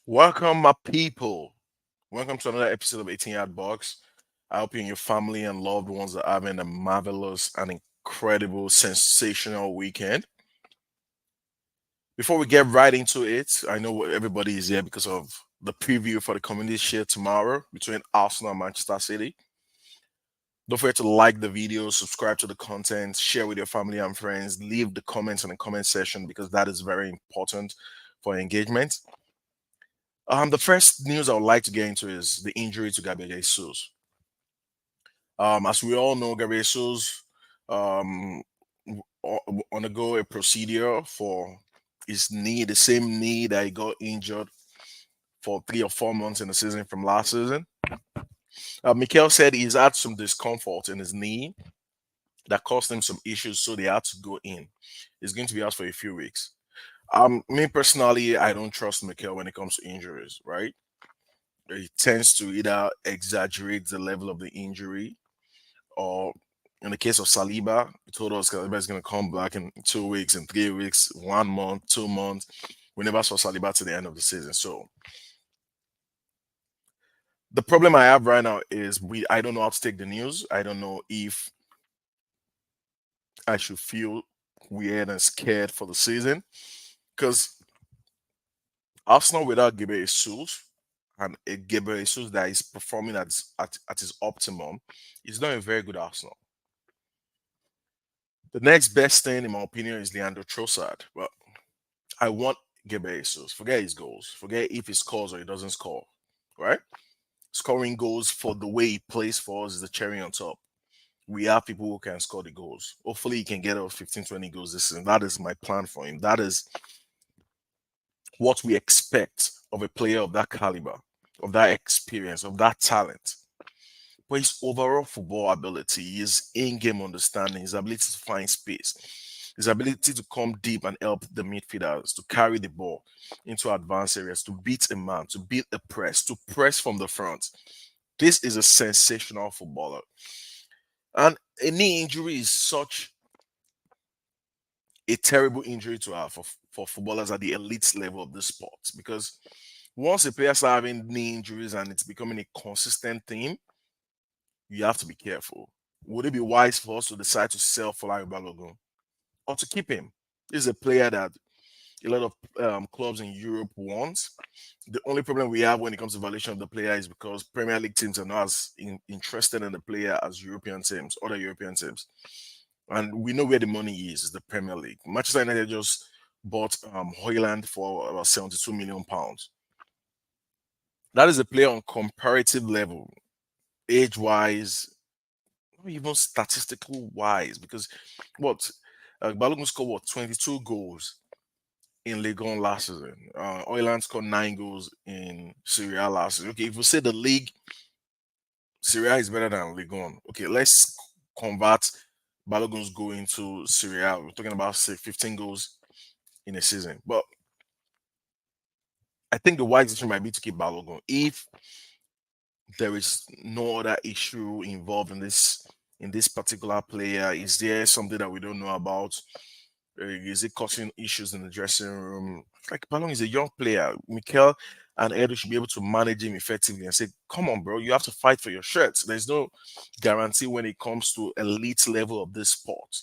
Welcome, my people. Welcome to another episode of 18 Yard Box. I hope you and your family and loved ones are having a marvelous and incredible, sensational weekend. Before we get right into it, I know everybody is here because of the preview for the Community Shield tomorrow between Arsenal and Manchester City. Don't forget to like the video, subscribe to the content, share with your family and friends, leave the comments in the comment section because that is very important for engagement. The first news I would like to get into is the injury to Gabriel Jesus. As we all know, Gabriel Jesus um, undergo a procedure for his knee, the same knee that he got injured for 3 or 4 months in the season from last season. Mikel said he's had some discomfort in his knee that caused him some issues, so they had to go in. He's going to be out for a few weeks. Me personally, I don't trust Mikel when it comes to injuries, right? He tends to either exaggerate the level of the injury, or in the case of Saliba, he told us Saliba is going to come back in 2 weeks, in 3 weeks, 1 month, 2 months. We never saw Saliba to the end of the season. So the problem I have right now is I don't know how to take the news. I don't know if I should feel weird and scared for the season because Arsenal without Gabriel Jesus and a Gabriel Jesus that is performing at his optimum is not a very good Arsenal. The next best thing, in my opinion, is Leandro Trossard. But I want Gabriel Jesus. Forget his goals. Forget if he scores or he doesn't score. Right? Scoring goals for the way he plays for us is the cherry on top. We have people who can score the goals. Hopefully, he can get us 15, 20 goals this season. That is my plan for him. That is what we expect of a player of that caliber, of that experience, of that talent. But his overall football ability, his in-game understanding, his ability to find space, his ability to come deep and help the midfielders to carry the ball into advanced areas, to beat a man, to beat a press, to press from the front. This is a sensational footballer. And a knee injury is such a terrible injury to have for footballers at the elite level of the sport because once a player starts having knee injuries and it's becoming a consistent thing, you have to be careful. Would it be wise for us to decide to sell for Balogun or to keep him? This is a player that a lot of clubs in Europe want. The only problem we have when it comes to valuation of the player is because Premier League teams are not as interested in the player as European teams, other European teams. And we know where the money is the Premier League. Manchester United just bought Hoyland for about £72 million. That is a player on comparative level, age wise, not even statistical wise, because what Balogun scored 22 goals in Ligue 1 last season. Hoyland scored 9 goals in Serie A last season. Okay, if we say the league, Serie A is better than Ligue 1. Okay, let's convert Balogun's goal into Serie A. We're talking about say 15 goals in a season. But I think the wise decision might be to keep Balogun if there is no other issue involved in this particular player. Is there something that we don't know about? Is it causing issues in the dressing room? Like Balogun is a young player. Mikel and Edu should be able to manage him effectively and say, "Come on, bro, you have to fight for your shirts." There's no guarantee when it comes to elite level of this sport.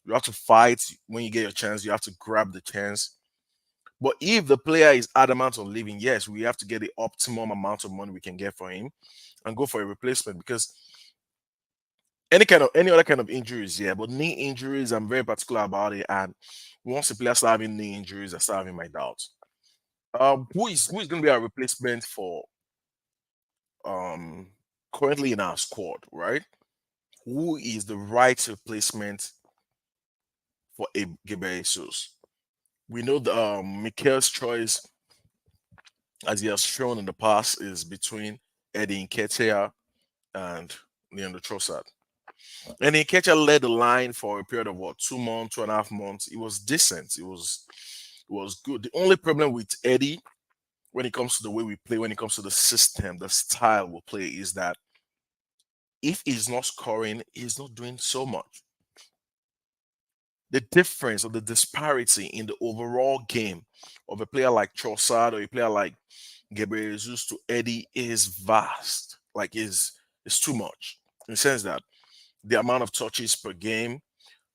You have to fight when you get your chance. You have to grab the chance. But if the player is adamant on leaving, yes, we have to get the optimum amount of money we can get for him and go for a replacement because any other kind of injuries, yeah, but knee injuries, I'm very particular about it. And once a player start having knee injuries, I start having my doubts. Who is going to be our replacement for um currently in our squad, right? Who is the right replacement for a Jesus? We know the Mikel's choice, as he has shown in the past, is between Eddie Nketiah and Leandro Trossard. And Nketiah led the line for a period of what, 2 months, 2.5 months. It was decent. It was good. The only problem with Eddie when it comes to the way we play, when it comes to the system, the style we play, is that if he's not scoring, he's not doing so much. The difference or the disparity in the overall game of a player like Trossard or a player like Gabriel Jesus to Eddie is vast. Like is too much. In the sense that the amount of touches per game,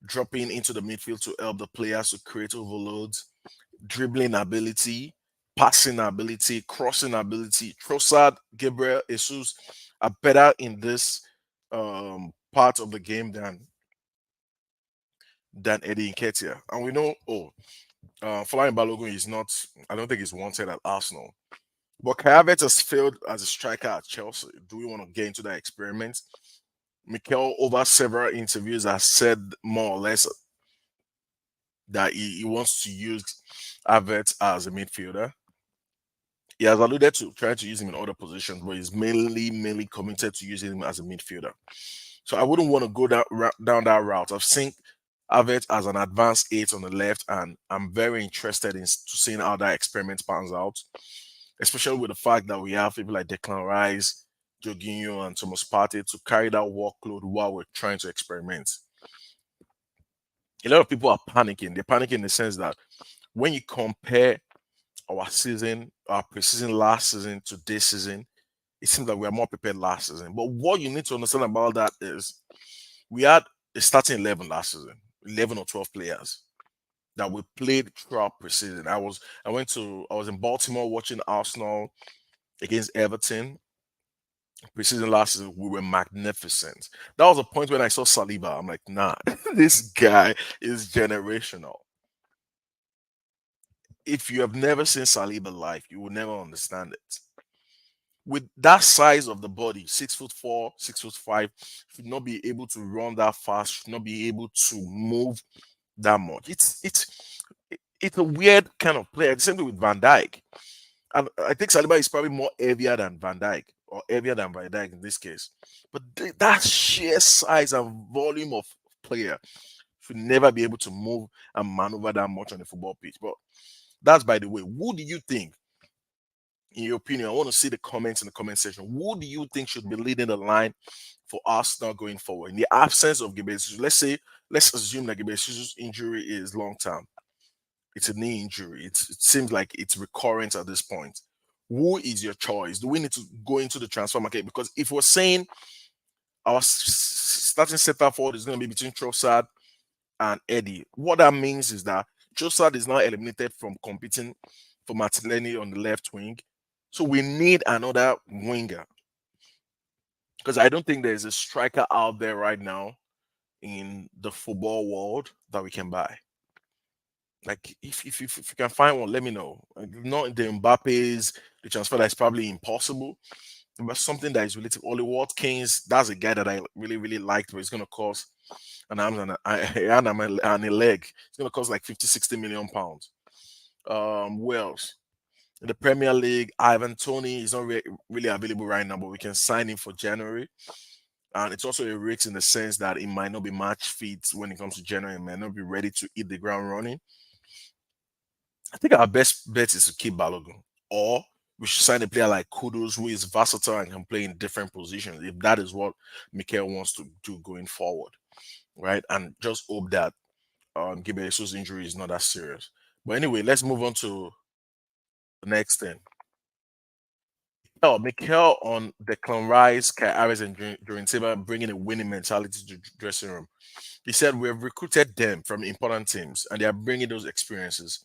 dropping into the midfield to help the players to create overloads, dribbling ability, passing ability, crossing ability. Trossard, Gabriel, Jesus are better in this part of the game than Eddie Nketiah. And we know, Flying Balogun is not, I don't think he's wanted at Arsenal. But Kai Havertz has failed as a striker at Chelsea. Do we want to get into that experiment? Mikel, over several interviews, has said more or less that he wants to use Havertz as a midfielder. He has alluded to trying to use him in other positions, but he's mainly committed to using him as a midfielder. So I wouldn't want to go down that route. I've seen Havertz as an advanced eight on the left, and I'm very interested in to seeing how that experiment pans out, especially with the fact that we have people like Declan Rice, Jorginho, and Thomas Partey to carry that workload while we're trying to experiment. A lot of people are panicking. They're panicking in the sense that when you compare our preseason last season to this season, it seems like we are more prepared last season. But what you need to understand about that is we had a starting 11 last season, 11 or 12 players that we played throughout preseason. I was in Baltimore watching Arsenal against Everton preseason last season. We were magnificent. That was a point when I saw Saliba. I'm like, nah, this guy is generational. If you have never seen Saliba live, you will never understand it. With that size of the body, 6'4", 6'5", should not be able to run that fast, should not be able to move that much. It's a weird kind of player. The same thing with Van Dijk. And I think Saliba is probably more heavier than Van Dijk, or heavier than Van Dijk in this case. But that sheer size and volume of player should never be able to move and maneuver that much on the football pitch. But that's by the way. Who do you think, in your opinion, I want to see the comments in the comment section. Who do you think should be leading the line for Arsenal going forward? In the absence of Gabriel Jesus, let's assume that Gabriel Jesus' injury is long term. It's a knee injury. It seems like it's recurrent at this point. Who is your choice? Do we need to go into the transfer market? Because if we're saying our starting center forward is going to be between Trossard and Eddie, what that means is that Trossard is now eliminated from competing for Martinelli on the left wing. So we need another winger, because I don't think there's a striker out there right now in the football world that we can buy. Like if you can find one, let me know. Like, not the Mbappe's, the transfer that is probably impossible, but something that is related. Oli Watkins, that's a guy that I really liked, but it's gonna cost an arm and a leg. It's gonna cost like 50, 60 million pounds. Who else? In the Premier League, Ivan Toney is not really available right now, but we can sign him for January. And it's also a risk in the sense that it might not be match fit when it comes to January. It might not be ready to hit the ground running. I think our best bet is to keep Balogun, or we should sign a player like Kudus, who is versatile and can play in different positions, if that is what Mikel wants to do going forward, right? And just hope that Gabriel Jesus' injury is not that serious. But anyway, let's move on to the next thing. Oh, Mikel on Declan Rice, Kai Havertz, and during Timber bringing a winning mentality to the dressing room. He said, we have recruited them from important teams and they are bringing those experiences.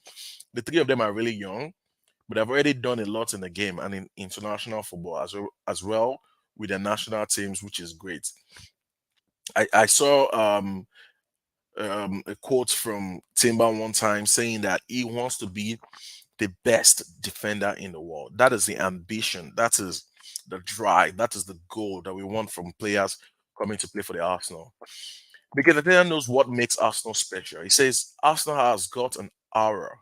The three of them are really young, but they've already done a lot in the game and in international football as well with their national teams, which is great. I saw a quote from Timber one time saying that he wants to be the best defender in the world. That is the ambition. That is the drive. That is the goal that we want from players coming to play for the Arsenal. Because the player knows what makes Arsenal special. He says Arsenal has got an aura,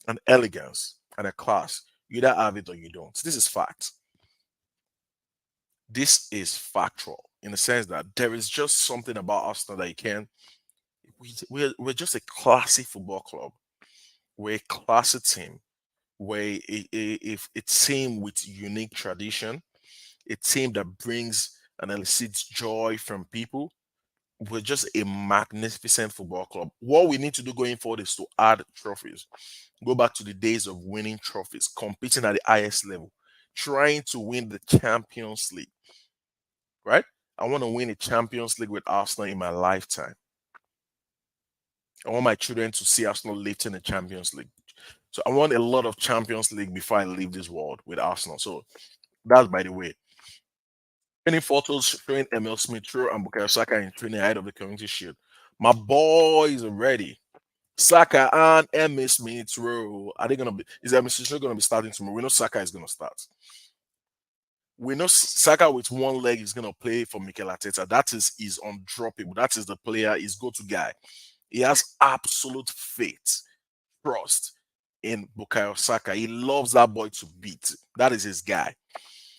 an elegance, and a class. You either have it or you don't. This is fact. This is factual in the sense that there is just something about Arsenal that you can. We're just a classy football club. We're a classy team. We're a team with unique tradition, a team that brings and elicits joy from people, we're just a magnificent football club. What we need to do going forward is to add trophies. Go back to the days of winning trophies, competing at the highest level, trying to win the Champions League, right? I want to win a Champions League with Arsenal in my lifetime. I want my children to see Arsenal lifting the Champions League. So I want a lot of Champions League before I leave this world with Arsenal. So that's by the way. Any photos showing Emil Smith Rowe and Bukayo Saka in training ahead of the Community Shield. My boys are ready. Saka and Emil Smith Rowe. Are they gonna be? Is Emil Smith Rowe gonna be starting tomorrow? We know Saka is gonna start. We know Saka with one leg is gonna play for Mikel Arteta. That is undroppable. That is the player. His go-to guy. He has absolute faith, trust in Bukayo Saka. He loves that boy to beat. That is his guy.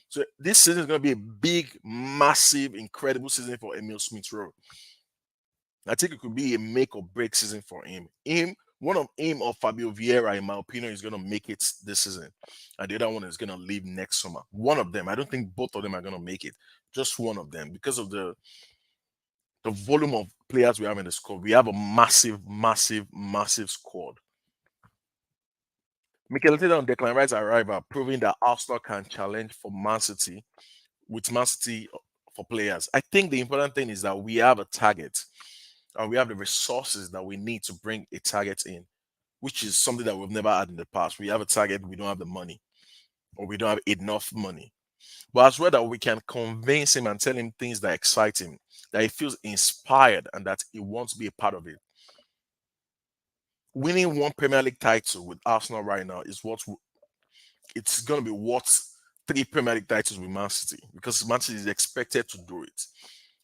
So this season is going to be a big, massive, incredible season for Emil Smith Rowe. I think it could be a make or break season for him. One of him or Fabio Vieira, in my opinion, is going to make it this season, and the other one is going to leave next summer. One of them. I don't think both of them are going to make it. Just one of them, because of the volume of players we have in the squad. We have a massive, massive, massive squad. Mikel Arteta on Declan Rice's arrival, proving that Arsenal can challenge for Man City with Man City for players. I think the important thing is that we have a target and we have the resources that we need to bring a target in, which is something that we've never had in the past. We have a target, we don't have the money, or we don't have enough money. But as well that we can convince him and tell him things that excite him, that he feels inspired and that he wants to be a part of it. Winning one Premier League title with Arsenal right now is it's going to be worth three Premier League titles with Man City, because Man City is expected to do it.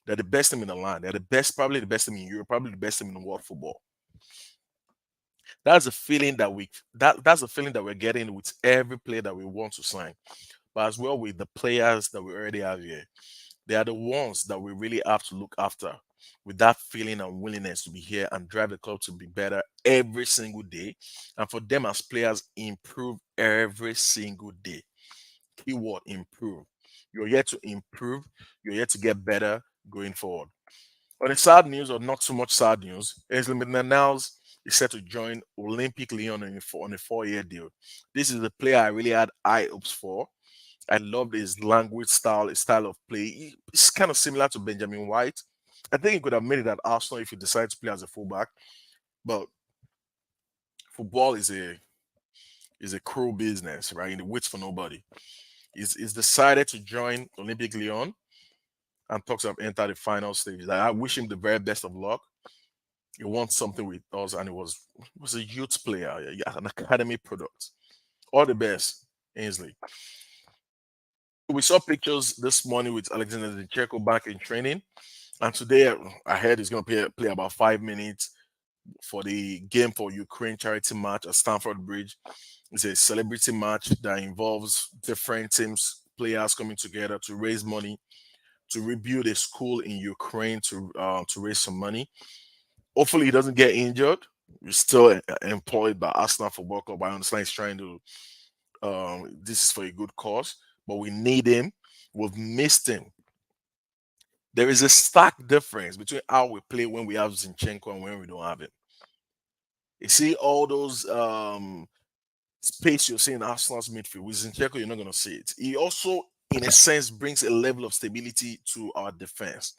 They're the best team in the land. They're the best, probably the best team in Europe, probably the best team in world football. That's a feeling that's a feeling that we're getting with every player that we want to sign, but as well with the players that we already have here. They are the ones that we really have to look after, with that feeling and willingness to be here and drive the club to be better every single day, and for them as players improve every single day. Keyword improve. You're here to improve. You're here to get better going forward. On the sad news, or not so much sad news, Ainsley Maitland-Niles is set to join Olympic Lyon on a 4-year deal. This is the player I really had high hopes for. I loved his language style, his style of play. It's kind of similar to Benjamin White. I think he could have made it at Arsenal if he decided to play as a fullback. But football is a cruel business, right? It waits for nobody. He's decided to join Olympic Lyon and talks have entered the final stage. Like, I wish him the very best of luck. He wants something with us, and it was a youth player, yeah, an academy product. All the best, Ainsley. We saw pictures this morning with Alexander Zinchenko back in training, and today I heard he's going to play about 5 minutes for the game for Ukraine charity match at Stamford Bridge. It's a celebrity match that involves different teams, players coming together to raise money to rebuild a school in Ukraine to raise some money. Hopefully, he doesn't get injured. He's still employed by Arsenal Football Club. I understand he's trying to. This is for a good cause, but we need him. We've missed him. There is a stark difference between how we play when we have Zinchenko and when we don't have him. You see all those space you're seeing in Arsenal's midfield with Zinchenko, you're not going to see it. He also, in a sense, brings a level of stability to our defense,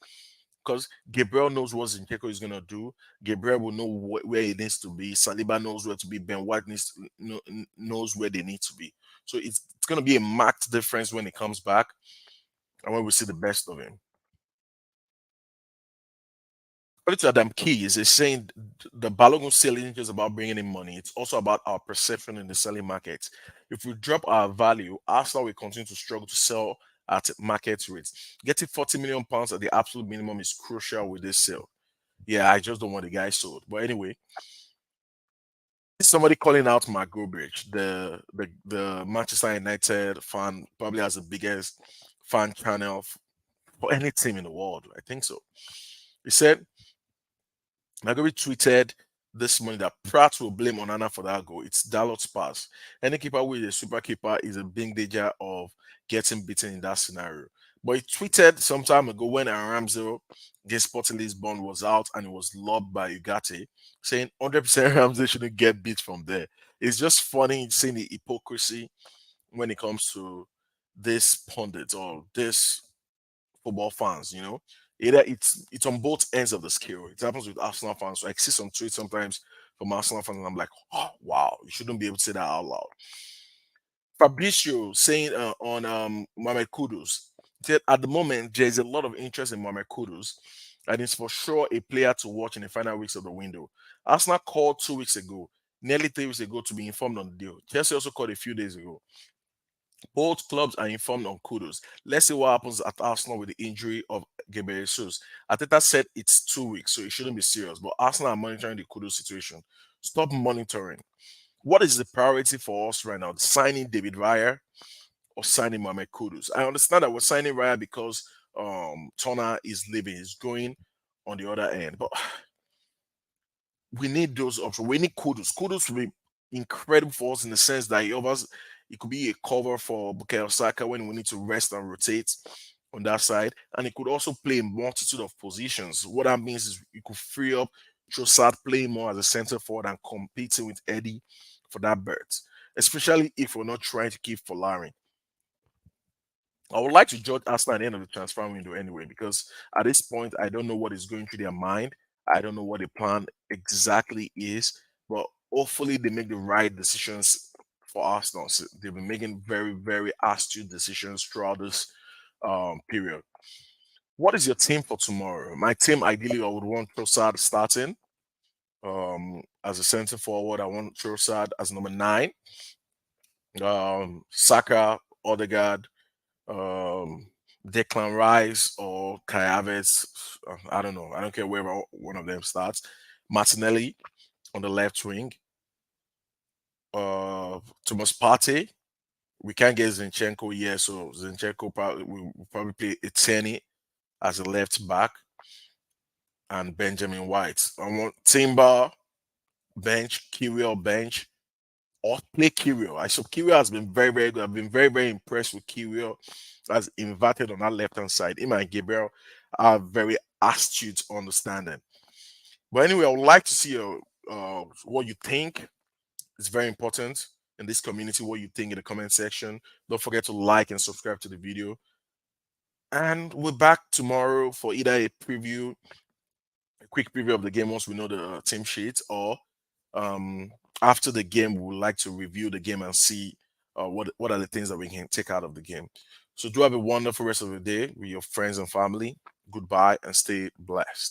because Gabriel knows what Zinchenko is going to do. Gabriel will know where he needs to be. Saliba knows where to be. Ben White knows where they need to be. So it's going to be a marked difference when he comes back and when we see the best of him. According to Adam Keys, is saying the Balogun sale isn't just about bringing in money, it's also about our perception in the selling market. If we drop our value, Arsenal will continue to struggle to sell at market rates. Getting 40 million pounds at the absolute minimum is crucial with this sale. Yeah, I just don't want the guy sold. But anyway, somebody calling out Mark Goldbridge, the Manchester United fan, probably has the biggest fan channel for any team in the world. I think so. He said, Magobi tweeted this morning that Pratt will blame Onana for that goal. It's Dalot's pass. Any keeper with a super keeper is a big danger of getting beaten in that scenario. But he tweeted some time ago when Ramsey against Sporting Lisbon was out and it was lobbed by Ugarte, saying 100% Ramsey shouldn't get beat from there. It's just funny seeing the hypocrisy when it comes to this pundits or this football fans. Either it's on both ends of the scale. It happens with Arsenal fans. So I see some tweets sometimes from Arsenal fans, and I'm like, oh wow, you shouldn't be able to say that out loud. Fabrizio saying on Mohamed Kudus, said at the moment there is a lot of interest in Mohamed Kudus, and it's for sure a player to watch in the final weeks of the window. Arsenal called 2 weeks ago, nearly 3 weeks ago, to be informed on the deal. Chelsea also called a few days ago. Both clubs are informed on Kudus. Let's see what happens at Arsenal with the injury of Gabriel Jesus. Ateta said it's 2 weeks, so it shouldn't be serious. But Arsenal are monitoring the Kudus situation. Stop monitoring. What is the priority for us right now? Signing David Raya or signing Mohamed Kudus? I understand that we're signing Raya because Turner is leaving, he's going on the other end. But we need those options. We need Kudus. Kudus will be incredible for us in the sense that it could be a cover for Bukayo Saka when we need to rest and rotate on that side. And it could also play a multitude of positions. What that means is you could free up Trossard playing more as a center forward and competing with Eddie for that berth, especially if we're not trying to keep Folarin. I would like to judge Arsenal at the end of the transfer window anyway, because at this point, I don't know what is going through their mind. I don't know what the plan exactly is, but hopefully they make the right decisions for Arsenal. So they've been making very, very astute decisions throughout this period. What is your team for tomorrow? My team, ideally, I would want Trossard starting as a center forward. I want Trossard as number 9. Saka, Odegaard, um, Declan Rice or Kai Havertz. I don't know. I don't care wherever one of them starts. Martinelli on the left wing. Thomas Partey. We can't get Zinchenko here, so Zinchenko probably will probably play Eteni as a left back and Benjamin White. I want Timber bench, Kirill bench, or play Kirill. I saw Kirill has been very, very good. I've been very, very impressed with Kirill as inverted on that left hand side. Him and Gabriel are very astute understanding. But anyway, I would like to see what you think. It's very important in this community what you think in the comment section. Don't forget to like and subscribe to the video. And we're back tomorrow for either a quick preview of the game once we know the team sheet, or after the game, we would like to review the game and see what are the things that we can take out of the game. So do have a wonderful rest of the day with your friends and family. Goodbye and stay blessed.